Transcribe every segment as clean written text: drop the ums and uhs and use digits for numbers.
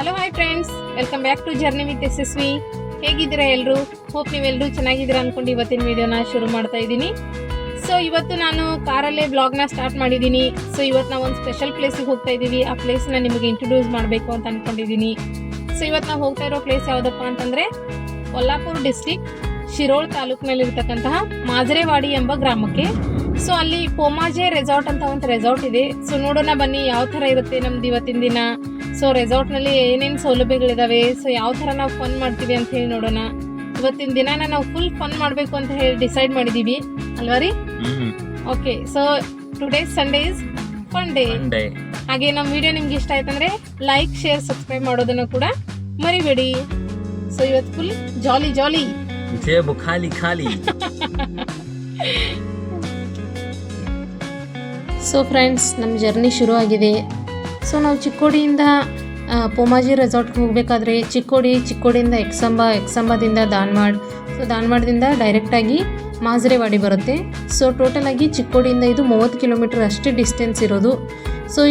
Hello hi friends, welcome back to journey with Yashaswi. ಹೇಗಿದ್ದೀರಾ ಎಲ್ಲರೂ? Hope ನೀವೆಲ್ಲರೂ ಚೆನ್ನಾಗಿದ್ದೀರಾ ಅಂದ್ಕೊಂಡು ಇವತ್ತಿನ ವಿಡಿಯೋನ ಶುರು ಮಾಡ್ತಾ ಇದ್ದೀನಿ. ಸೊ ಇವತ್ತು ನಾನು ಕಾರಲ್ಲೇ ಬ್ಲಾಗ್ನ ಸ್ಟಾರ್ಟ್ ಮಾಡಿದ್ದೀನಿ. ಸೊ ಇವತ್ತು ನಾವು ಒಂದು ಸ್ಪೆಷಲ್ ಪ್ಲೇಸಿಗೆ ಹೋಗ್ತಾ ಇದ್ದೀವಿ. ಆ ಪ್ಲೇಸ್ನ ನಿಮಗೆ ಇಂಟ್ರೊಡ್ಯೂಸ್ ಮಾಡಬೇಕು ಅಂತ ಅಂದ್ಕೊಂಡಿದ್ದೀನಿ. ಸೊ ಇವತ್ತು ನಾವು ಹೋಗ್ತಾ ಇರೋ ಪ್ಲೇಸ್ ಯಾವುದಪ್ಪ ಅಂತಂದರೆ ಕೊಲ್ಲಾಪುರ ಡಿಸ್ಟಿಕ್ ಶಿರೋಳ್ ತಾಲೂಕಿನಲ್ಲಿರ್ತಕ್ಕಂತಹ ಮಾಜರೇವಾಡಿ ಎಂಬ ಗ್ರಾಮಕ್ಕೆ. ಸೊ ಅಲ್ಲಿ ಪೋಮಾಜೆ ರೆಸಾರ್ಟ್ ಅಂತ ಒಂದು ರೆಸಾರ್ಟ್ ಇದೆ. ಸೊ ನೋಡೋಣ ಬನ್ನಿ ಯಾವ ಥರ ಇರುತ್ತೆ ನಮ್ದು ಇವತ್ತಿನ ದಿನ. ಸೊ ರೆಸಾರ್ಟ್ನಲ್ಲಿ ಏನೇನು ಸೌಲಭ್ಯಗಳಿದಾವೆ, ಸೊ ಯಾವ ಥರ ನಾವು ಫನ್ ಮಾಡ್ತೀವಿ ಅಂತ ಹೇಳಿ ನೋಡೋಣ. ಇವತ್ತಿನ ದಿನಾನ ನಾವು ಫುಲ್ ಫನ್ ಮಾಡಬೇಕು ಅಂತ ಹೇಳಿ ಡಿಸೈಡ್ ಮಾಡಿದ್ದೀವಿ ಅಲ್ವಾ ರೀ? Okay, so today's Sunday is fun day. ಹಾಗೆ ನಮ್ಮ ವಿಡಿಯೋ ನಿಮ್ಗೆ ಇಷ್ಟ ಆಯ್ತಂದ್ರೆ ಲೈಕ್, ಶೇರ್, ಸಬ್ಸ್ಕ್ರೈಬ್ ಮಾಡೋದನ್ನು ಕೂಡ ಮರಿಬೇಡಿ. ಸೊ ಇವತ್ತು ಫುಲ್ ಜಾಲಿ ಜಾಲಿ ಖಾಲಿ ಖಾಲಿ. ಸೊ ಫ್ರೆಂಡ್ಸ್, ನಮ್ಮ ಜರ್ನಿ ಶುರು ಆಗಿದೆ. ಸೊ ನಾವು ಚಿಕ್ಕೋಡಿಯಿಂದ ಪೋಮಾಜಿ ರೆಸಾರ್ಟ್ಗೆ ಹೋಗಬೇಕಾದ್ರೆ ಚಿಕ್ಕೋಡಿಯಿಂದ ಎಕ್ಸಂಬದಿಂದ ದಾನ್ವಾಡ್, ಸೊ ದಾನ್ವಾಡದಿಂದ ಡೈರೆಕ್ಟಾಗಿ ಮಾಜರೇವಾಡಿ ಬರುತ್ತೆ. ಸೊ ಟೋಟಲಾಗಿ ಚಿಕ್ಕೋಡಿಯಿಂದ ಇದು 30 ಕಿಲೋಮೀಟ್ರ್ ಅಷ್ಟೇ ಡಿಸ್ಟೆನ್ಸ್ ಇರೋದು. ಸೊ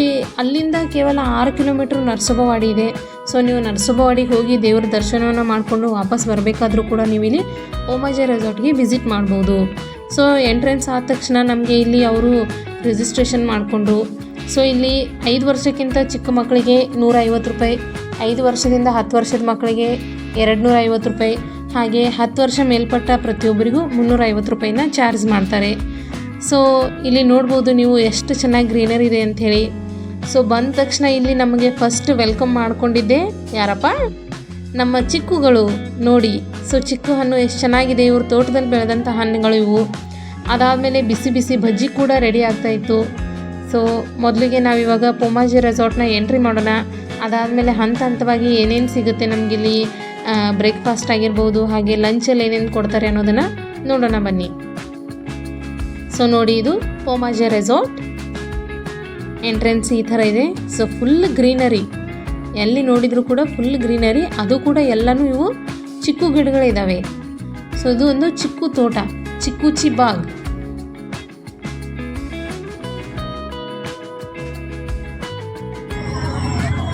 ಅಲ್ಲಿಂದ ಕೇವಲ 6 ಕಿಲೋಮೀಟ್ರ್ ನರಸೋಬವಾಡಿ ಇದೆ. ಸೊ ನೀವು ನರಸೋಬವಾಡಿಗೆ ಹೋಗಿ ದೇವ್ರ ದರ್ಶನವನ್ನು ಮಾಡಿಕೊಂಡು ವಾಪಸ್ ಬರಬೇಕಾದ್ರೂ ಕೂಡ ನೀವು ಇಲ್ಲಿ ಪೋಮಾಜಿ ರೆಸಾರ್ಟ್ಗೆ ವಿಸಿಟ್ ಮಾಡ್ಬೋದು. ಸೊ ಎಂಟ್ರೆನ್ಸ್ ಆದ ತಕ್ಷಣ ನಮಗೆ ಇಲ್ಲಿ ಅವರು ರಿಜಿಸ್ಟ್ರೇಷನ್ ಮಾಡಿಕೊಂಡು, ಸೊ ಇಲ್ಲಿ 5 ವರ್ಷಕ್ಕಿಂತ ಚಿಕ್ಕ ಮಕ್ಕಳಿಗೆ 150 ರೂಪಾಯಿ, 5 ವರ್ಷದಿಂದ 10 ವರ್ಷದ ಮಕ್ಕಳಿಗೆ 250 ರೂಪಾಯಿ, ಹಾಗೆ 10 ವರ್ಷ ಮೇಲ್ಪಟ್ಟ ಪ್ರತಿಯೊಬ್ಬರಿಗೂ 350 ರೂಪಾಯಿನ ಚಾರ್ಜ್ ಮಾಡ್ತಾರೆ. ಸೊ ಇಲ್ಲಿ ನೋಡ್ಬೋದು ನೀವು ಎಷ್ಟು ಚೆನ್ನಾಗಿ ಗ್ರೀನರಿ ಇದೆ ಅಂಥೇಳಿ. ಸೊ ಬಂದ ತಕ್ಷಣ ಇಲ್ಲಿ ನಮಗೆ ಫಸ್ಟ್ ವೆಲ್ಕಮ್ ಮಾಡ್ಕೊಂಡಿದ್ದೆ ಯಾರಪ್ಪ? ನಮ್ಮ ಚಿಕ್ಕುಗಳು ನೋಡಿ. ಸೊ ಚಿಕ್ಕು ಹಣ್ಣು ಎಷ್ಟು ಚೆನ್ನಾಗಿದೆ, ಇವ್ರ ತೋಟದಲ್ಲಿ ಬೆಳೆದಂಥ ಹಣ್ಣುಗಳು ಇವು. ಅದಾದಮೇಲೆ ಬಿಸಿ ಬಿಸಿ ಬಜ್ಜಿ ಕೂಡ ರೆಡಿ ಆಗ್ತಾಯಿತ್ತು. ಸೊ ಮೊದಲಿಗೆ ನಾವಿವಾಗ ಪೋಮಾಜಿ ರೆಸಾರ್ಟ್ನ ಎಂಟ್ರಿ ಮಾಡೋಣ. ಅದಾದಮೇಲೆ ಹಂತ ಹಂತವಾಗಿ ಏನೇನು ಸಿಗುತ್ತೆ ನಮಗಿಲ್ಲಿ, ಬ್ರೇಕ್ಫಾಸ್ಟ್ ಆಗಿರ್ಬೋದು, ಹಾಗೆ ಲಂಚಲ್ಲಿ ಏನೇನು ಕೊಡ್ತಾರೆ ಅನ್ನೋದನ್ನು ನೋಡೋಣ ಬನ್ನಿ. ಸೊ ನೋಡಿ, ಇದು ಪೋಮಾಜಿ ರೆಸಾರ್ಟ್ ಎಂಟ್ರೆನ್ಸ್ ಈ ಥರ ಇದೆ. ಸೊ ಫುಲ್ ಗ್ರೀನರಿ, ಎಲ್ಲಿ ನೋಡಿದರೂ ಕೂಡ ಫುಲ್ ಗ್ರೀನರಿ. ಅದು ಕೂಡ ಎಲ್ಲನೂ ಇವು ಚಿಕ್ಕು ಗಿಡಗಳಿದ್ದಾವೆ. ಸೊ ಇದು ಒಂದು ಚಿಕ್ಕು ತೋಟ, ಚಿಕ್ಕುಚಿ ಬಾಗ್.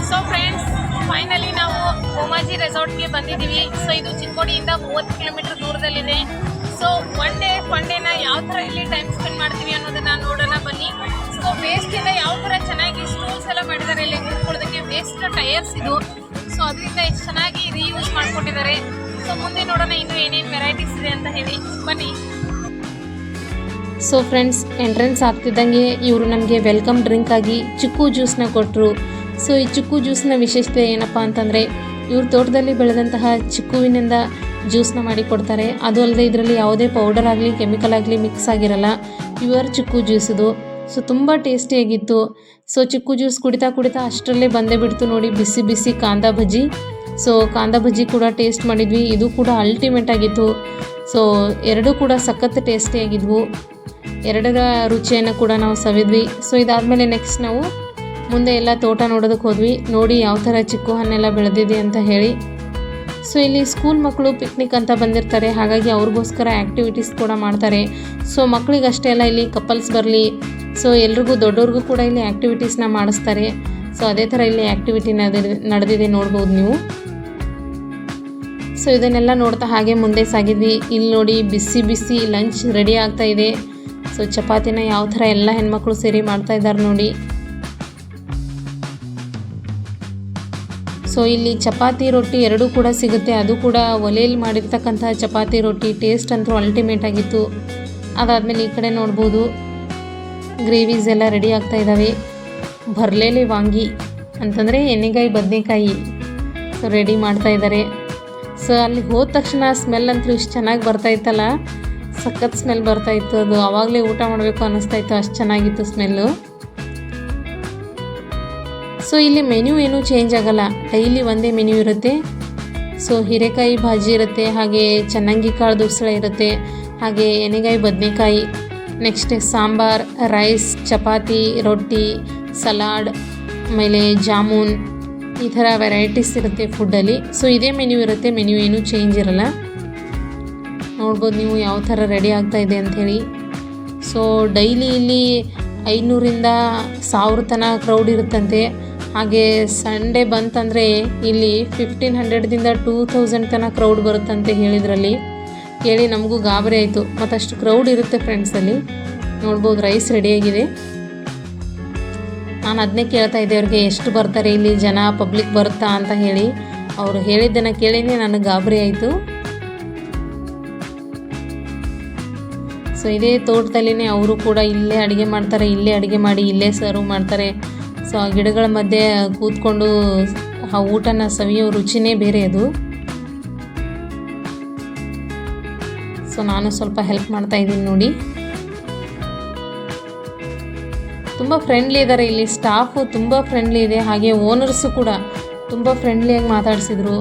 ಸೊ ಫ್ರೆಂಡ್ಸ್, ಫೈನಲಿ ನಾವು ಪೋಮಾಜಿ ರೆಸಾರ್ಟ್ಗೆ ಬಂದಿದ್ದೀವಿ. ಸೊ ಇದು ಚಿಕ್ಕೋಡಿಯಿಂದ 30 ಕಿಲೋಮೀಟರ್ ದೂರದಲ್ಲಿದೆ. ಸೊ ಒನ್ ಡೇ ಫಂಡೇನ ಯಾವ ಥರ ಇಲ್ಲಿ ಟೈಮ್ ಸ್ಪೆಂಡ್ ಮಾಡ್ತೀವಿ ಅನ್ನೋದನ್ನ ನೋಡೋಣ ಬನ್ನಿ. ಸೊ ವೇಸ್ಟಿಂದ ಯಾವ ಥರ ಚೆನ್ನಾಗಿ ಸ್ಟೂಲ್ಸ್ ಎಲ್ಲ ಮಾಡಿದ್ದಾರೆ ಇಲ್ಲಿ ಕೂತ್ಕೊಳ್ಳೋದಕ್ಕೆ. ವೇಸ್ಟ್ ಟೈರ್ಸ್ ಇದು. ಸೊ ಅದರಿಂದ ಎಷ್ಟು ಚೆನ್ನಾಗಿ ರೀಯೂಸ್ ಮಾಡ್ಕೊಂಡಿದ್ದಾರೆ. ಸೊ ಮುಂದೆ ನೋಡೋಣ ಇನ್ನು ಏನೇನು ವೆರೈಟೀಸ್ ಇದೆ ಅಂತ ಹೇಳಿ ಬನ್ನಿ. ಸೊ ಫ್ರೆಂಡ್ಸ್, ಎಂಟ್ರೆನ್ಸ್ ಆಗ್ತಿದ್ದಂಗೆ ಇವರು ನಮಗೆ ವೆಲ್ಕಮ್ ಡ್ರಿಂಕ್ ಆಗಿ ಚಿಕ್ಕು ಜ್ಯೂಸ್ನ ಕೊಟ್ಟರು. ಸೊ ಈ ಚಿಕ್ಕು ಜ್ಯೂಸ್ನ ವಿಶೇಷತೆ ಏನಪ್ಪ ಅಂತಂದರೆ, ಇವ್ರ ತೋಟದಲ್ಲಿ ಬೆಳೆದಂತಹ ಚಿಕ್ಕುವಿನಿಂದ ಜ್ಯೂಸ್ನ ಮಾಡಿ ಕೊಡ್ತಾರೆ. ಅದು ಅಲ್ಲದೆ ಇದರಲ್ಲಿ ಯಾವುದೇ ಪೌಡರ್ ಆಗಲಿ ಕೆಮಿಕಲ್ ಆಗಲಿ ಮಿಕ್ಸ್ ಆಗಿರಲ್ಲ. ಪ್ಯೂರ್ ಚಿಕ್ಕು ಜ್ಯೂಸ್ ಇದು. ಸೊ ತುಂಬ ಟೇಸ್ಟಿಯಾಗಿತ್ತು. ಸೊ ಚಿಕ್ಕು ಜ್ಯೂಸ್ ಕುಡಿತಾ ಅಷ್ಟರಲ್ಲೇ ಬಂದೇ ಬಿಡ್ತು ನೋಡಿ ಬಿಸಿ ಬಿಸಿ ಕಾಂದಾ ಬಜ್ಜಿ. ಸೊ ಕಾಂದಾ ಬಜ್ಜಿ ಕೂಡ ಟೇಸ್ಟ್ ಮಾಡಿದ್ವಿ. ಇದು ಕೂಡ ಅಲ್ಟಿಮೇಟ್ ಆಗಿತ್ತು. ಸೊ ಎರಡೂ ಕೂಡ ಸಖತ್ ಟೇಸ್ಟಿಯಾಗಿದ್ವು. ಎರಡರ ರುಚಿಯನ್ನು ಕೂಡ ನಾವು ಸವಿದ್ವಿ. ಸೊ ಇದಾದಮೇಲೆ ನೆಕ್ಸ್ಟ್ ನಾವು ಮುಂದೆ ಎಲ್ಲ ತೋಟ ನೋಡೋದಕ್ಕೆ ಹೋದ್ವಿ. ನೋಡಿ ಯಾವ ಥರ ಚಿಕ್ಕು ಹಣ್ಣೆಲ್ಲ ಬೆಳೆದಿದೆ ಅಂತ ಹೇಳಿ. ಸೊ ಇಲ್ಲಿ ಸ್ಕೂಲ್ ಮಕ್ಕಳು ಪಿಕ್ನಿಕ್ ಅಂತ ಬಂದಿರ್ತಾರೆ, ಹಾಗಾಗಿ ಅವ್ರಿಗೋಸ್ಕರ ಆ್ಯಕ್ಟಿವಿಟೀಸ್ ಕೂಡ ಮಾಡ್ತಾರೆ. ಸೊ ಮಕ್ಕಳಿಗಷ್ಟೇ ಅಲ್ಲ, ಇಲ್ಲಿ ಕಪಲ್ಸ್ ಬರಲಿ, ಸೊ ಎಲ್ರಿಗೂ ದೊಡ್ಡವ್ರಿಗೂ ಕೂಡ ಇಲ್ಲಿ ಆ್ಯಕ್ಟಿವಿಟೀಸ್ನ ಮಾಡಿಸ್ತಾರೆ. ಸೊ ಅದೇ ಥರ ಇಲ್ಲಿ ಆ್ಯಕ್ಟಿವಿಟಿ ನಡೆದಿದೆ ನೋಡ್ಬೋದು ನೀವು. ಸೊ ಇದನ್ನೆಲ್ಲ ನೋಡ್ತಾ ಹಾಗೆ ಮುಂದೆ ಸಾಗಿದ್ವಿ. ಇಲ್ಲಿ ನೋಡಿ ಬಿಸಿ ಬಿಸಿ ಲಂಚ್ ರೆಡಿ ಆಗ್ತಾ ಇದೆ. ಸೊ ಚಪಾತಿನ ಯಾವ ಥರ ಎಲ್ಲ ಹೆಣ್ಮಕ್ಳು ಸೇರಿ ಮಾಡ್ತಾ ಇದ್ದಾರೆ ನೋಡಿ. ಸೊ ಇಲ್ಲಿ ಚಪಾತಿ ರೊಟ್ಟಿ ಎರಡೂ ಕೂಡ ಸಿಗುತ್ತೆ. ಅದು ಕೂಡ ಒಲೆಯಲ್ಲಿ ಮಾಡಿರ್ತಕ್ಕಂಥ ಚಪಾತಿ ರೊಟ್ಟಿ. ಟೇಸ್ಟ್ ಅಂತೂ ಅಲ್ಟಿಮೇಟ್ ಆಗಿತ್ತು. ಅದಾದಮೇಲೆ ಈ ಕಡೆ ನೋಡ್ಬೋದು ಗ್ರೇವೀಸ್ ಎಲ್ಲ ರೆಡಿ ಆಗ್ತಾ ಇದ್ದಾವೆ. ಭರ್ಲೇಲಿ ವಾಂಗಿ ಅಂತಂದರೆ ಎಣ್ಣೆಗಾಯಿ ಬದನೆಕಾಯಿ. ಸೊ ರೆಡಿ ಮಾಡ್ತಾ ಇದ್ದಾರೆ. ಸೊ ಅಲ್ಲಿ ಹೋದ ತಕ್ಷಣ ಸ್ಮೆಲ್ ಅಂತೂ ಇಷ್ಟು ಚೆನ್ನಾಗಿ ಬರ್ತಾಯಿತ್ತಲ್ಲ, ಸಖತ್ ಸ್ಮೆಲ್ ಬರ್ತಾಯಿತ್ತು. ಅದು ಆವಾಗಲೇ ಊಟ ಮಾಡಬೇಕು ಅನ್ನಿಸ್ತಾಯಿತ್ತು, ಅಷ್ಟು ಚೆನ್ನಾಗಿತ್ತು ಸ್ಮೆಲ್ಲು. ಸೊ ಇಲ್ಲಿ ಮೆನ್ಯೂ ಏನೂ ಚೇಂಜ್ ಆಗೋಲ್ಲ, ಡೈಲಿ ಒಂದೇ ಮೆನ್ಯೂ ಇರುತ್ತೆ. ಸೊ ಹೀರೆಕಾಯಿ ಭಾಜಿ ಇರುತ್ತೆ, ಹಾಗೆ ಚನ್ನಂಗಿ ಕಾಳು ಉಸಳೆ ಇರುತ್ತೆ, ಹಾಗೆ ಎಣ್ಣೆಗಾಯಿ ಬದನೆಕಾಯಿ, ನೆಕ್ಸ್ಟ್ ಸಾಂಬಾರ್, ರೈಸ್, ಚಪಾತಿ, ರೊಟ್ಟಿ, ಸಲಾಡ್, ಆಮೇಲೆ ಜಾಮೂನ್, ಈ ಥರ ವೆರೈಟೀಸ್ ಇರುತ್ತೆ ಫುಡ್ಡಲ್ಲಿ. ಸೊ ಇದೇ ಮೆನ್ಯೂ ಇರುತ್ತೆ, ಮೆನ್ಯೂ ಏನೂ ಚೇಂಜ್ ಇರಲ್ಲ. ನೋಡ್ಬೋದು ನೀವು ಯಾವ ಥರ ರೆಡಿ ಆಗ್ತಾ ಇದೆ ಅಂಥೇಳಿ. ಸೊ ಡೈಲಿ ಇಲ್ಲಿ 500ರಿಂದ 1000 ತನಕ ಕ್ರೌಡ್ ಇರುತ್ತಂತೆ. ಹಾಗೆ ಸಂಡೇ ಬಂತಂದರೆ ಇಲ್ಲಿ 1500ದಿಂದ 2000 ತನಕ ಕ್ರೌಡ್ ಬರುತ್ತಂತೆ ಹೇಳಿದ್ರಲ್ಲಿ. ಕೇಳಿ ನಮಗೂ ಗಾಬರಿ ಆಯಿತು. ಮತ್ತಷ್ಟು ಕ್ರೌಡ್ ಇರುತ್ತೆ ಫ್ರೆಂಡ್ಸ್ ಅಲ್ಲಿ. ನೋಡ್ಬೋದು ರೈಸ್ ರೆಡಿಯಾಗಿದೆ. ನಾನು ಅದನ್ನೇ ಕೇಳ್ತಾ ಇದ್ದೆ ಅವ್ರಿಗೆ ಎಷ್ಟು ಬರ್ತಾರೆ ಇಲ್ಲಿ ಜನ ಪಬ್ಲಿಕ್ ಬರುತ್ತಾ ಅಂತ ಹೇಳಿ. ಅವರು ಹೇಳಿದ್ದನ್ನು ಕೇಳಿನೇ ನನಗೆ ಗಾಬರಿ ಆಯಿತು. ಸೊ ಇದೇ ತೋಟದಲ್ಲಿನೇ ಅವರು ಕೂಡ ಇಲ್ಲೇ ಅಡುಗೆ ಮಾಡ್ತಾರೆ, ಇಲ್ಲೇ ಅಡುಗೆ ಮಾಡಿ ಇಲ್ಲೇ ಸರ್ವ್ ಮಾಡ್ತಾರೆ. ಸೊ ಆ ಗಿಡಗಳ ಮಧ್ಯೆ ಕೂತ್ಕೊಂಡು ಆ ಊಟನ ಸವಿಯೋ ರುಚಿನೇ ಬೇರೆ ಅದು. ಸೊ ನಾನು ಸ್ವಲ್ಪ ಹೆಲ್ಪ್ ಮಾಡ್ತಾ ಇದ್ದೀನಿ ನೋಡಿ. ತುಂಬ ಫ್ರೆಂಡ್ಲಿ ಇದ್ದಾರೆ ಇಲ್ಲಿ, ಸ್ಟಾಫು ತುಂಬ ಫ್ರೆಂಡ್ಲಿ ಇದೆ. ಹಾಗೆ ಓನರ್ಸು ಕೂಡ ತುಂಬ ಫ್ರೆಂಡ್ಲಿಯಾಗಿ ಮಾತಾಡಿಸಿದ್ರು.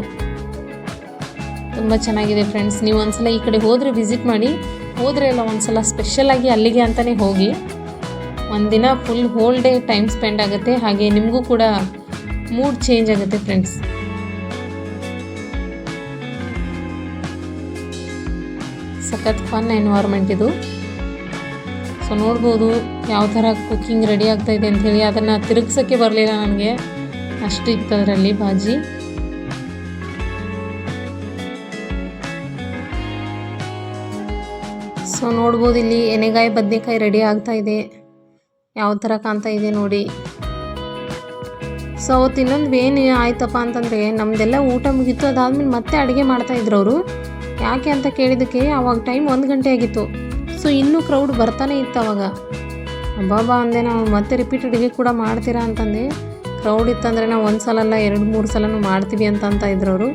ತುಂಬ ಚೆನ್ನಾಗಿದೆ ಫ್ರೆಂಡ್ಸ್. ನೀವು ಒಂದ್ಸಲ ಈ ಕಡೆ ಹೋದರೆ ವಿಸಿಟ್ ಮಾಡಿ. ಹೋದರೆ ಇಲ್ಲ ಒಂದ್ಸಲ ಸ್ಪೆಷಲಾಗಿ ಅಲ್ಲಿಗೆ ಅಂತಲೇ ಹೋಗಿ. ಒಂದಿನ full whole day time spend ಆಗುತ್ತೆ. ಹಾಗೆ ನಿಮಗೂ ಕೂಡ ಮೂಡ್ ಚೇಂಜ್ ಆಗುತ್ತೆ ಫ್ರೆಂಡ್ಸ್. ಸಖತ್ ಫನ್ ಎನ್ವೈರ್ಮೆಂಟ್ ಇದು. ಸೊ ನೋಡ್ಬೋದು ಯಾವ ಥರ ಕುಕ್ಕಿಂಗ್ ರೆಡಿ ಆಗ್ತಾಯಿದೆ ಅಂಥೇಳಿ. ಅದನ್ನು ತಿರುಗ್ಸೋಕ್ಕೆ ಬರಲಿಲ್ಲ ನನಗೆ, ಅಷ್ಟು ಇತ್ತು ಅದರಲ್ಲಿ ಬಾಜಿ. ಸೊ ನೋಡ್ಬೋದು ಇಲ್ಲಿ ಎಣ್ಣೆಗಾಯಿ ಬದನೆಕಾಯಿ ರೆಡಿ ಆಗ್ತಾ ಇದೆ. ಯಾವ ಥರ ಕಾಣ್ತಾ ಇದೆ ನೋಡಿ. ಸೊ ಅವತ್ತು ಇನ್ನೊಂದು ಏನು ಆಯ್ತಪ್ಪ ಅಂತಂದರೆ ನಮ್ಮದೆಲ್ಲ ಊಟ ಮುಗೀತು. ಅದಾದಮೇಲೆ ಮತ್ತೆ ಅಡುಗೆ ಮಾಡ್ತಾಯಿದ್ರು ಅವರು. ಯಾಕೆ ಅಂತ ಕೇಳಿದ್ದಕ್ಕೆ ಅವಾಗ ಟೈಮ್ 1 ಗಂಟೆ ಆಗಿತ್ತು. ಸೊ ಇನ್ನೂ ಕ್ರೌಡ್ ಬರ್ತಾನೆ ಇತ್ತು ಅವಾಗ. ಅಬ್ಬಾಬಾ ಅಂದೆ, ನಾವು ಮತ್ತೆ ರಿಪೀಟ್ ಅಡುಗೆ ಕೂಡ ಮಾಡ್ತೀರಾ ಅಂತಂದೆ. ಕ್ರೌಡ್ ಇತ್ತಂದರೆ ನಾವು 1 ಸಲ ಅಲ್ಲ 2-3 ಸಲನೂ ಮಾಡ್ತೀವಿ ಅಂತ ಇದ್ರು ಅವರು.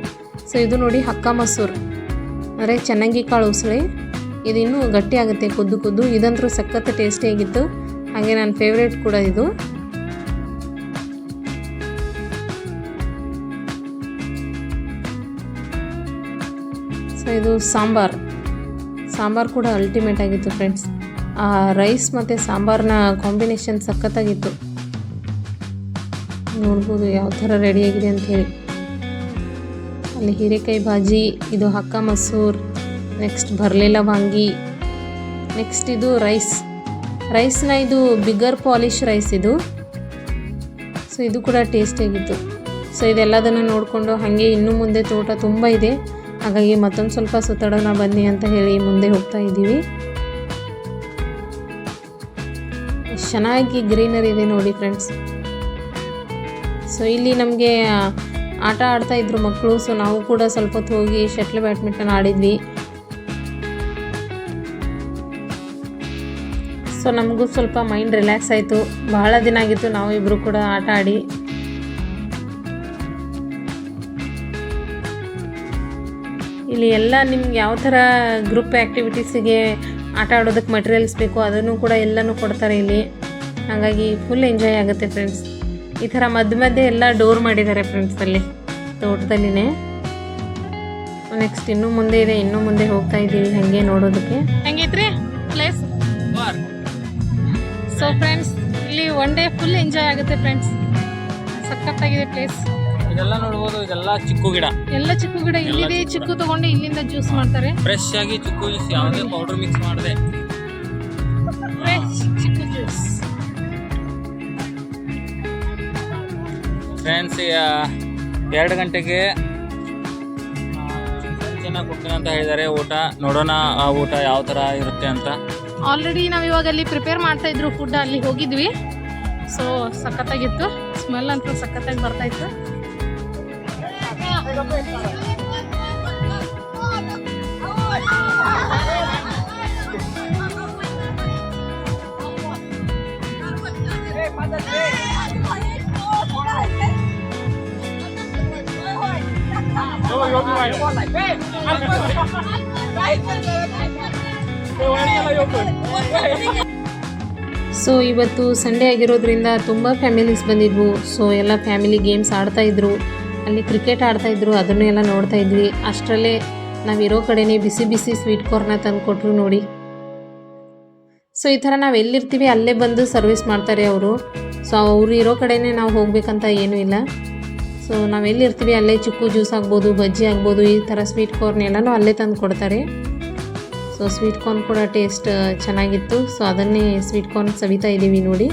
ಸೊ ಇದು ನೋಡಿ ಹಕ್ಕ ಮಸೂರು ಅಂದರೆ ಚೆನ್ನಾಗಿ ಕಾಳು ಉಸಳಿ. ಇದು ಇನ್ನೂ ಗಟ್ಟಿ ಆಗುತ್ತೆ ಕುದ್ದು. ಇದಂತೂ ಸಖತ್ ಟೇಸ್ಟಿಯಾಗಿತ್ತು. ಹಾಗೆ ನನ್ನ ಫೇವ್ರೇಟ್ ಕೂಡ ಇದು. ಸೊ ಇದು ಸಾಂಬಾರ್ ಕೂಡ ಅಲ್ಟಿಮೇಟ್ ಆಗಿತ್ತು ಫ್ರೆಂಡ್ಸ್. ಆ ರೈಸ್ ಮತ್ತು ಸಾಂಬಾರನ್ನ ಕಾಂಬಿನೇಷನ್ ಸಖತ್ತಾಗಿತ್ತು. ನೋಡ್ಬೋದು ಯಾವ ಥರ ರೆಡಿಯಾಗಿದೆ ಅಂಥೇಳಿ. ಅಲ್ಲಿ ಹೀರೆಕಾಯಿ ಭಾಜಿ, ಇದು ಹಕ್ಕ ಮಸೂರ್, ನೆಕ್ಸ್ಟ್ ಭರ್ಲೆಲ ವಾಂಗಿ, ನೆಕ್ಸ್ಟ್ ಇದು ರೈಸ್ನ ಇದು ಬಿಗರ್ ಪಾಲಿಶ್ ರೈಸ್ ಇದು. ಸೊ ಇದು ಕೂಡ ಟೇಸ್ಟಿಯಾಗಿತ್ತು. ಸೊ ಇದೆಲ್ಲದನ್ನು ನೋಡಿಕೊಂಡು ಹಾಗೆ ಇನ್ನೂ ಮುಂದೆ ತೋಟ ತುಂಬ ಇದೆ. ಹಾಗಾಗಿ ಮತ್ತೊಂದು ಸ್ವಲ್ಪ ಸುತ್ತಾಡೋಣ ಬನ್ನಿ ಅಂತ ಹೇಳಿ ಮುಂದೆ ಹೋಗ್ತಾ ಇದ್ದೀವಿ. ಎಷ್ಟು ಚೆನ್ನಾಗಿ ಗ್ರೀನರಿ ಇದೆ ನೋಡಿ ಫ್ರೆಂಡ್ಸ್. ಸೊ ಇಲ್ಲಿ ನಮಗೆ ಆಟ ಆಡ್ತಾ ಇದ್ರು ಮಕ್ಕಳು. ಸೊ ನಾವು ಕೂಡ ಸ್ವಲ್ಪ ಹೊತ್ತು ಹೋಗಿ ಶಟ್ಲ್ ಬ್ಯಾಡ್ಮಿಂಟನ್ ಆಡಿದ್ವಿ. ಸೊ ನಮಗೂ ಸ್ವಲ್ಪ ಮೈಂಡ್ ರಿಲ್ಯಾಕ್ಸ್ ಆಯಿತು. ಬಹಳ ದಿನ ಆಗಿತ್ತು ನಾವು ಇಬ್ಬರು ಕೂಡ ಆಟ ಆಡಿ. ಇಲ್ಲಿ ಎಲ್ಲ ನಿಮ್ಗೆ ಯಾವ ಥರ ಗ್ರೂಪ್ ಆ್ಯಕ್ಟಿವಿಟೀಸಿಗೆ ಆಟ ಆಡೋದಕ್ಕೆ ಮಟೀರಿಯಲ್ಸ್ ಬೇಕು ಅದನ್ನು ಕೂಡ ಎಲ್ಲನೂ ಕೊಡ್ತಾರೆ ಇಲ್ಲಿ. ಹಾಗಾಗಿ ಫುಲ್ ಎಂಜಾಯ್ ಆಗುತ್ತೆ ಫ್ರೆಂಡ್ಸ್. ಈ ಥರ ಮಧ್ಯೆ ಎಲ್ಲ ಡೋರ್ ಮಾಡಿದ್ದಾರೆ ಫ್ರೆಂಡ್ಸ್ ಅಲ್ಲಿ ತೋಟದಲ್ಲಿನೇ. ನೆಕ್ಸ್ಟ್ ಇನ್ನೂ ಮುಂದೆ ಇದೆ, ಇನ್ನೂ ಮುಂದೆ ಹೋಗ್ತಾ ಇದ್ದೀವಿ ಹಾಗೆ ನೋಡೋದಕ್ಕೆ. ಹೆಂಗೈತ್ರಿ ಪ್ಲೇಸ್? ಸೊ ಫ್ರೆಂಡ್ಸ್ ಇಲ್ಲಿ ಒನ್ ಡೇ ಫುಲ್ ಎಂಜಾಯ್ ಆಗುತ್ತೆ ಫ್ರೆಂಡ್ಸ್. ಸಖತ್ತಾಗಿದೆ ಪ್ಲೇಸ್. ಇದೆಲ್ಲ ನೋಡ್ಬೋದು. ಇದೆಲ್ಲ ಚಿಕ್ಕು ಗಿಡ, ಎಲ್ಲ ಚಿಕ್ಕು ಗಿಡ. ಇಲ್ಲಿದೆ ಚಿಕ್ಕು ತಗೊಂಡು ಇಲ್ಲಿಂದ ಜ್ಯೂಸ್ ಮಾಡ್ತಾರೆ. ಫ್ರೆಶ್ ಆಗಿ ಚಿಕ್ಕು ಜ್ಯೂಸ್, ಯಾವುದೇ ಪೌಡರ್ ಮಿಕ್ಸ್ ಮಾಡದೆ ಫ್ರೆಶ್ ಚಿಕ್ಕು ಜ್ಯೂಸ್. ಫ್ರೆಂಡ್ಸ್ 2 ಗಂಟೆಗೆ ಚೆನ್ನಾಗಿ ಕೊಡ್ತೀನಿ ಅಂತ ಹೇಳಿದ್ದಾರೆ. ಊಟ ನೋಡೋಣ ಆ ಊಟ ಯಾವ ಥರ ಇರುತ್ತೆ ಅಂತ. ಆಲ್ರೆಡಿ ನಾವು ಇವಾಗ ಅಲ್ಲಿ ಪ್ರಿಪೇರ್ ಮಾಡ್ತಾ ಇದ್ರು ಫುಡ್, ಅಲ್ಲಿ ಹೋಗಿದ್ವಿ. ಸೊ ಸಖತ್ತಾಗಿತ್ತು. ಸ್ಮೆಲ್ ಅಂತೂ ಸಖತ್ತಾಗಿ ಬರ್ತಾ ಇತ್ತು. ಸೊ ಇವತ್ತು ಸಂಡೇ ಆಗಿರೋದ್ರಿಂದ ತುಂಬ ಫ್ಯಾಮಿಲೀಸ್ ಬಂದಿದ್ವು. ಸೊ ಎಲ್ಲ ಫ್ಯಾಮಿಲಿ ಗೇಮ್ಸ್ ಆಡ್ತಾಯಿದ್ರು. ಅಲ್ಲಿ ಕ್ರಿಕೆಟ್ ಆಡ್ತಾಯಿದ್ರು, ಅದನ್ನು ಎಲ್ಲ ನೋಡ್ತಾ ಇದ್ವಿ. ಅಷ್ಟರಲ್ಲೇ ನಾವಿರೋ ಕಡೆನೇ ಬಿಸಿ ಬಿಸಿ ಸ್ವೀಟ್ ಕಾರ್ನ ತಂದು ಕೊಟ್ಟರು ನೋಡಿ. ಸೊ ಈ ಥರ ನಾವು ಎಲ್ಲಿರ್ತೀವಿ ಅಲ್ಲೇ ಬಂದು ಸರ್ವಿಸ್ ಮಾಡ್ತಾರೆ ಅವರು. ಸೊ ಅವರು ಇರೋ ಕಡೆನೇ ನಾವು ಹೋಗಬೇಕಂತ ಏನೂ ಇಲ್ಲ. ಸೊ ನಾವು ಎಲ್ಲಿರ್ತೀವಿ ಅಲ್ಲೇ ಚಿಕ್ಕು ಜ್ಯೂಸ್ ಆಗ್ಬೋದು, ಬಜ್ಜಿ ಆಗ್ಬೋದು, ಈ ಥರ ಸ್ವೀಟ್ ಕಾರ್ನ್ ಎಲ್ಲನೂ ಅಲ್ಲೇ ತಂದು ಕೊಡ್ತಾರೆ. ಸೊ ಸ್ವೀಟ್ ಕಾರ್ನ್ ಕೂಡ ಟೇಸ್ಟ್ ಚೆನ್ನಾಗಿತ್ತು. ಸೊ ಅದನ್ನೇ ಸ್ವೀಟ್ ಕಾರ್ನ್ ಸವಿತಾ ಇದ್ದೀವಿ ನೋಡಿ.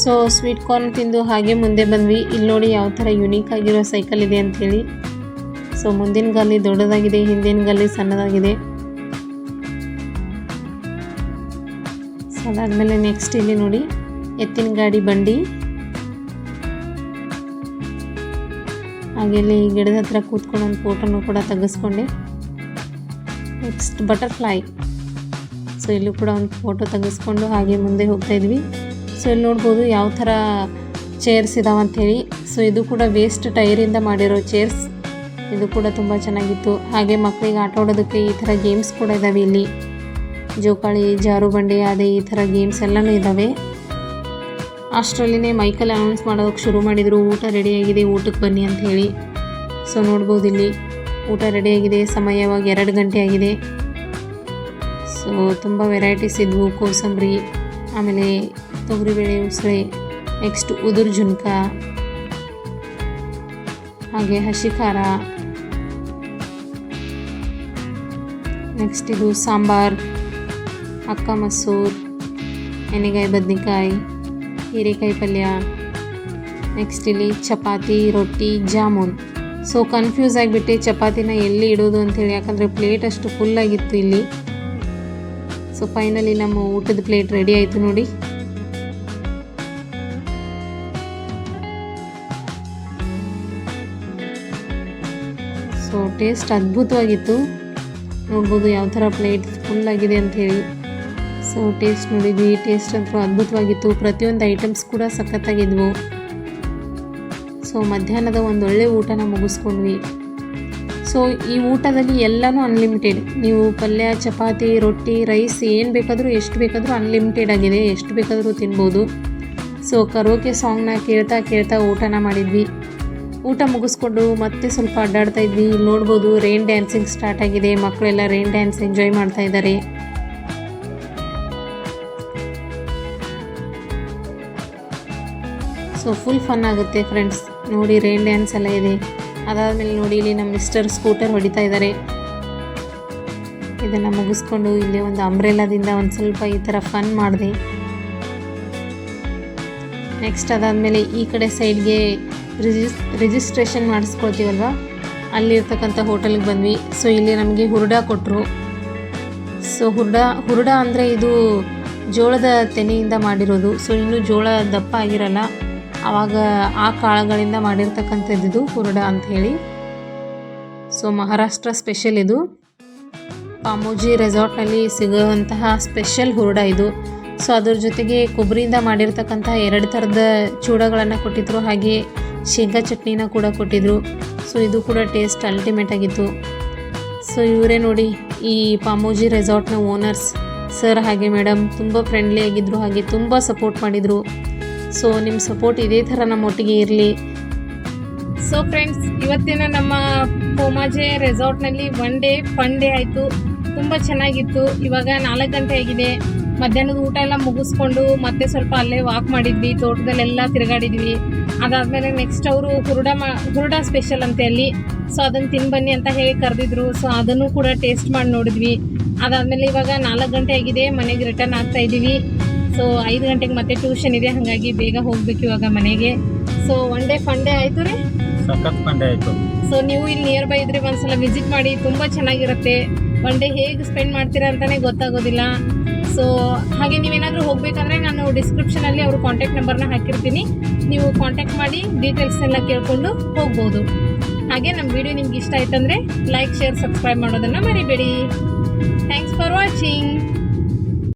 ಸೊ ಸ್ವೀಟ್ ಕಾರ್ನ್ ತಿಂದು ಹಾಗೆ ಮುಂದೆ ಬಂದ್ವಿ. ಇಲ್ಲಿ ನೋಡಿ ಯಾವ ಥರ ಯುನೀಕ್ ಆಗಿರೋ ಸೈಕಲ್ ಇದೆ ಅಂಥೇಳಿ. ಸೊ ಮುಂದಿನ ಗಾಲಿ ದೊಡ್ಡದಾಗಿದೆ, ಹಿಂದಿನ ಗಾಲಿ ಸಣ್ಣದಾಗಿದೆ. ಸೊ ಅದಾದಮೇಲೆ ನೆಕ್ಸ್ಟ್ ಇಲ್ಲಿ ನೋಡಿ ಎತ್ತಿನ ಗಾಡಿ ಬಂಡಿ, ಹಾಗೆ ಇಲ್ಲಿ ಗಿಡದ ಹತ್ರ ಕೂತ್ಕೊಂಡು ಒಂದು ಫೋಟೋನು ಕೂಡ ತೆಗೆಸ್ಕೊಂಡೆ. ನೆಕ್ಸ್ಟ್ ಬಟರ್ಫ್ಲೈ, ಸೊ ಇಲ್ಲೂ ಕೂಡ ಒಂದು ಫೋಟೋ ತೆಗೆಸ್ಕೊಂಡು ಹಾಗೆ ಮುಂದೆ ಹೋಗ್ತಾ ಇದ್ವಿ. ಸೊ ಇಲ್ಲಿ ನೋಡ್ಬೋದು ಯಾವ ಥರ ಚೇರ್ಸ್ ಇದಾವೆ ಅಂಥೇಳಿ. ಸೊ ಇದು ಕೂಡ ವೇಸ್ಟ್ ಟೈರಿಂದ ಮಾಡಿರೋ ಚೇರ್ಸ್, ಇದು ಕೂಡ ತುಂಬ ಚೆನ್ನಾಗಿತ್ತು. ಹಾಗೆ ಮಕ್ಕಳಿಗೆ ಆಟ ಆಡೋದಕ್ಕೆ ಈ ಥರ ಗೇಮ್ಸ್ ಕೂಡ ಇದ್ದಾವೆ. ಇಲ್ಲಿ ಜೋಕಾಳಿ, ಜಾರು ಬಂಡೆ, ಅದೇ ಈ ಥರ ಗೇಮ್ಸ್ ಎಲ್ಲನೂ ಇದ್ದಾವೆ. ಅಷ್ಟರಲ್ಲಿನೇ ಮೈಕಲ್ ಅನೌನ್ಸ್ ಮಾಡೋದಕ್ಕೆ ಶುರು ಮಾಡಿದರು, ಊಟ ರೆಡಿಯಾಗಿದೆ, ಊಟಕ್ಕೆ ಬನ್ನಿ ಅಂತ ಹೇಳಿ. ಸೊ ನೋಡ್ಬೋದು ಇಲ್ಲಿ ಊಟ ರೆಡಿಯಾಗಿದೆ, ಸಮಯ ಇವಾಗ 2 ಗಂಟೆ ಆಗಿದೆ. ಸೊ ತುಂಬ ವೆರೈಟೀಸ್ ಇದ್ವು, ಕೋಸಂಬರಿ, ಆಮೇಲೆ ತೊಗರಿಬೇಳೆ ಉಸಳೆ, ನೆಕ್ಸ್ಟ್ ಉದುರು ಜುನ್ಕ, ಹಾಗೆ ಹಸಿ ಖಾರ, ನೆಕ್ಸ್ಟ್ ಇದು ಸಾಂಬಾರ್, ಅಕ್ಕ ಮಸೂರ್, ಎಣ್ಣೆಗಾಯಿ ಬದ್ನೆಕಾಯಿ, ಹೀರೆಕಾಯಿ ಪಲ್ಯ, ನೆಕ್ಸ್ಟ್ ಇಲ್ಲಿ ಚಪಾತಿ, ರೊಟ್ಟಿ, ಜಾಮೂನ್. ಸೊ ಕನ್ಫ್ಯೂಸ್ ಆಗಿಬಿಟ್ಟೆ ಚಪಾತಿನ ಎಲ್ಲಿ ಇಡೋದು ಅಂಥೇಳಿ, ಯಾಕಂದರೆ ಪ್ಲೇಟ್ ಅಷ್ಟು ಫುಲ್ಲಾಗಿತ್ತು ಇಲ್ಲಿ. ಸೊ ಫೈನಲಿ ನಮ್ಮ ಊಟದ ಪ್ಲೇಟ್ ರೆಡಿ ಆಯಿತು ನೋಡಿ. ಸೊ ಟೇಸ್ಟ್ ಅದ್ಭುತವಾಗಿತ್ತು, ನೋಡ್ಬೋದು ಯಾವ ಥರ ಪ್ಲೇಟ್ ಫುಲ್ಲಾಗಿದೆ ಅಂಥೇಳಿ. ಸೊ ಟೇಸ್ಟ್ ನೋಡಿದ್ವಿ, ಟೇಸ್ಟ್ ಅಂತೂ ಅದ್ಭುತವಾಗಿತ್ತು. ಪ್ರತಿಯೊಂದು ಐಟಮ್ಸ್ ಕೂಡ ಸಖತ್ತಾಗಿದ್ವು. ಸೊ ಮಧ್ಯಾಹ್ನದ ಒಂದೊಳ್ಳೆ ಊಟನ ಮುಗಿಸ್ಕೊಂಡ್ವಿ. ಸೊ ಈ ಊಟದಲ್ಲಿ ಎಲ್ಲನೂ ಅನ್ಲಿಮಿಟೆಡ್, ನೀವು ಪಲ್ಯ, ಚಪಾತಿ, ರೊಟ್ಟಿ, ರೈಸ್ ಏನು ಬೇಕಾದರೂ ಎಷ್ಟು ಬೇಕಾದರೂ ಅನ್ಲಿಮಿಟೆಡ್ ಆಗಿದೆ, ಎಷ್ಟು ಬೇಕಾದರೂ ತಿನ್ಬೋದು. ಸೊ ಕರೋಕೆ ಸಾಂಗ್ನ ಕೇಳ್ತಾ ಕೇಳ್ತಾ ಊಟನ ಮಾಡಿದ್ವಿ. ಊಟ ಮುಗಿಸ್ಕೊಂಡು ಮತ್ತೆ ಸ್ವಲ್ಪ ಅಡ್ಡಾಡ್ತಾ ಇದ್ವಿ. ಇಲ್ಲಿ ನೋಡ್ಬೋದು ರೈನ್ ಡ್ಯಾನ್ಸಿಂಗ್ ಸ್ಟಾರ್ಟ್ ಆಗಿದೆ, ಮಕ್ಕಳೆಲ್ಲ ರೈನ್ ಡ್ಯಾನ್ಸ್ ಎಂಜಾಯ್ ಮಾಡ್ತಾ ಇದ್ದಾರೆ. ಸೊ ಫುಲ್ ಫನ್ ಆಗುತ್ತೆ ಫ್ರೆಂಡ್ಸ್, ನೋಡಿ ರೈನ್ ಡ್ಯಾನ್ಸ್ ಎಲ್ಲ ಇದೆ. ಅದಾದಮೇಲೆ ನೋಡಿ ಇಲ್ಲಿ ನಮ್ಮ ಮಿಸ್ಟರ್ ಸ್ಕೂಟರ್ ಹೊಡಿತಾ ಇದ್ದಾರೆ. ಇದನ್ನು ಮುಗಿಸ್ಕೊಂಡು ಇಲ್ಲಿ ಒಂದು ಅಂಬ್ರೆಲಾದಿಂದ ಒಂದು ಸ್ವಲ್ಪ ಈ ಥರ ಫನ್ ಮಾಡಿದೆ. ನೆಕ್ಸ್ಟ್ ಅದಾದಮೇಲೆ ಈ ಕಡೆ ಸೈಡ್ಗೆ ರಿಜಿಸ್ಟ್ರೇಷನ್ ಮಾಡಿಸ್ಕೊಳ್ತೀವಲ್ವ, ಅಲ್ಲಿರ್ತಕ್ಕಂಥ ಹೋಟೆಲ್ಗೆ ಬಂದ್ವಿ. ಸೊ ಇಲ್ಲಿ ನಮಗೆ ಹುರುಡ ಕೊಟ್ಟರು. ಸೊ ಹುರುಡ ಅಂದರೆ ಇದು ಜೋಳದ ತೆನೆಯಿಂದ ಮಾಡಿರೋದು. ಸೊ ಇನ್ನೂ ಜೋಳ ದಪ್ಪ ಆಗಿರಲ್ಲ, ಆವಾಗ ಆ ಕಾಳುಗಳಿಂದ ಮಾಡಿರ್ತಕ್ಕಂಥದ್ದು ಹುರುಡ ಅಂಥೇಳಿ. ಸೊ ಮಹಾರಾಷ್ಟ್ರ ಸ್ಪೆಷಲ್ ಇದು, ಪಾಮೋಜಿ ರೆಸಾರ್ಟ್ನಲ್ಲಿ ಸಿಗುವಂತಹ ಸ್ಪೆಷಲ್ ಹುರುಡ ಇದು. ಸೊ ಅದ್ರ ಜೊತೆಗೆ ಕೊಬ್ಬರಿಯಿಂದ ಮಾಡಿರ್ತಕ್ಕಂಥ 2 ಥರದ ಚೂಡಗಳನ್ನು ಕೊಟ್ಟಿದ್ರು, ಹಾಗೆ ಶೇಂಗಾ ಚಟ್ನಿನ ಕೂಡ ಕೊಟ್ಟಿದ್ರು. ಸೊ ಇದು ಕೂಡ ಟೇಸ್ಟ್ ಅಲ್ಟಿಮೇಟ್ ಆಗಿತ್ತು. ಸೊ ಇವರೇ ನೋಡಿ ಈ ಪಾಮೋಜಿ ರೆಸಾರ್ಟ್ನ ಓನರ್ಸ್ ಸರ್ ಹಾಗೆ ಮೇಡಮ್, ತುಂಬ ಫ್ರೆಂಡ್ಲಿ ಆಗಿದ್ದರು, ಹಾಗೆ ತುಂಬ ಸಪೋರ್ಟ್ ಮಾಡಿದರು. ಸೊ ನಿಮ್ಮ ಸಪೋರ್ಟ್ ಇದೇ ಥರ ನಮ್ಮೊಟ್ಟಿಗೆ ಇರಲಿ. ಸೊ ಫ್ರೆಂಡ್ಸ್, ಇವತ್ತಿನ ನಮ್ಮ ಪೋಮಾಜೆ ರೆಸಾರ್ಟ್ನಲ್ಲಿ 1 ಡೇ ಫನ್ ಡೇ ಆಯಿತು, ತುಂಬ ಚೆನ್ನಾಗಿತ್ತು. ಇವಾಗ 4 ಗಂಟೆ ಆಗಿದೆ. ಮಧ್ಯಾಹ್ನದ ಊಟ ಎಲ್ಲ ಮುಗಿಸ್ಕೊಂಡು ಮತ್ತೆ ಸ್ವಲ್ಪ ಅಲ್ಲೇ ವಾಕ್ ಮಾಡಿದ್ವಿ, ತೋಟದಲ್ಲೆಲ್ಲ ತಿರುಗಾಡಿದ್ವಿ. ಅದಾದಮೇಲೆ ನೆಕ್ಸ್ಟ್ ಅವರು ಹುರುಡ ಸ್ಪೆಷಲ್ ಅಂತೆ ಅಲ್ಲಿ. ಸೊ ಅದನ್ನು ತಿನ್ಬನ್ನಿ ಅಂತ ಹೇಳಿ ಕರೆದಿದ್ರು. ಸೊ ಅದನ್ನು ಕೂಡ ಟೇಸ್ಟ್ ಮಾಡಿ ನೋಡಿದ್ವಿ. ಅದಾದಮೇಲೆ ಇವಾಗ 4 ಗಂಟೆ ಆಗಿದೆ, ಮನೆಗೆ ರಿಟರ್ನ್ ಆಗ್ತಾ ಇದ್ದೀವಿ. ಸೊ 5 ಗಂಟೆಗೆ ಮತ್ತೆ ಟ್ಯೂಷನ್ ಇದೆ, ಹಾಗಾಗಿ ಬೇಗ ಹೋಗ್ಬೇಕು ಇವಾಗ ಮನೆಗೆ. ಸೊ 1 ಡೇ ಫನ್ ಡೇ ಆಯಿತು ರೀ, ಸಖತ್ ಫನ್ ಡೇ ಆಯಿತು. ಸೊ ನೀವು ಇಲ್ಲಿ ನಿಯರ್ ಬೈ ಇದ್ರೆ ಒಂದ್ಸಲ ವಿಸಿಟ್ ಮಾಡಿ, ತುಂಬ ಚೆನ್ನಾಗಿರುತ್ತೆ. 1 ಡೇ ಹೇಗೆ ಸ್ಪೆಂಡ್ ಮಾಡ್ತೀರಾ ಅಂತಲೇ ಗೊತ್ತಾಗೋದಿಲ್ಲ. ಸೊ ಹಾಗೆ ನೀವೇನಾದರೂ ಹೋಗಬೇಕಂದ್ರೆ ನಾನು ಡಿಸ್ಕ್ರಿಪ್ಷನಲ್ಲಿ ಅವ್ರ ಕಾಂಟ್ಯಾಕ್ಟ್ ನಂಬರ್ನ ಹಾಕಿರ್ತೀನಿ, ನೀವು ಕಾಂಟ್ಯಾಕ್ಟ್ ಮಾಡಿ ಡೀಟೇಲ್ಸ್ ಎಲ್ಲ ಕೇಳಿಕೊಂಡು ಹೋಗ್ಬೋದು. ಹಾಗೆ ನಮ್ಮ ವಿಡಿಯೋ ನಿಮ್ಗೆ ಇಷ್ಟ ಆಯ್ತಂದರೆ ಲೈಕ್, ಶೇರ್, ಸಬ್ಸ್ಕ್ರೈಬ್ ಮಾಡೋದನ್ನು ಮರಿಬೇಡಿ. Thanks for watching.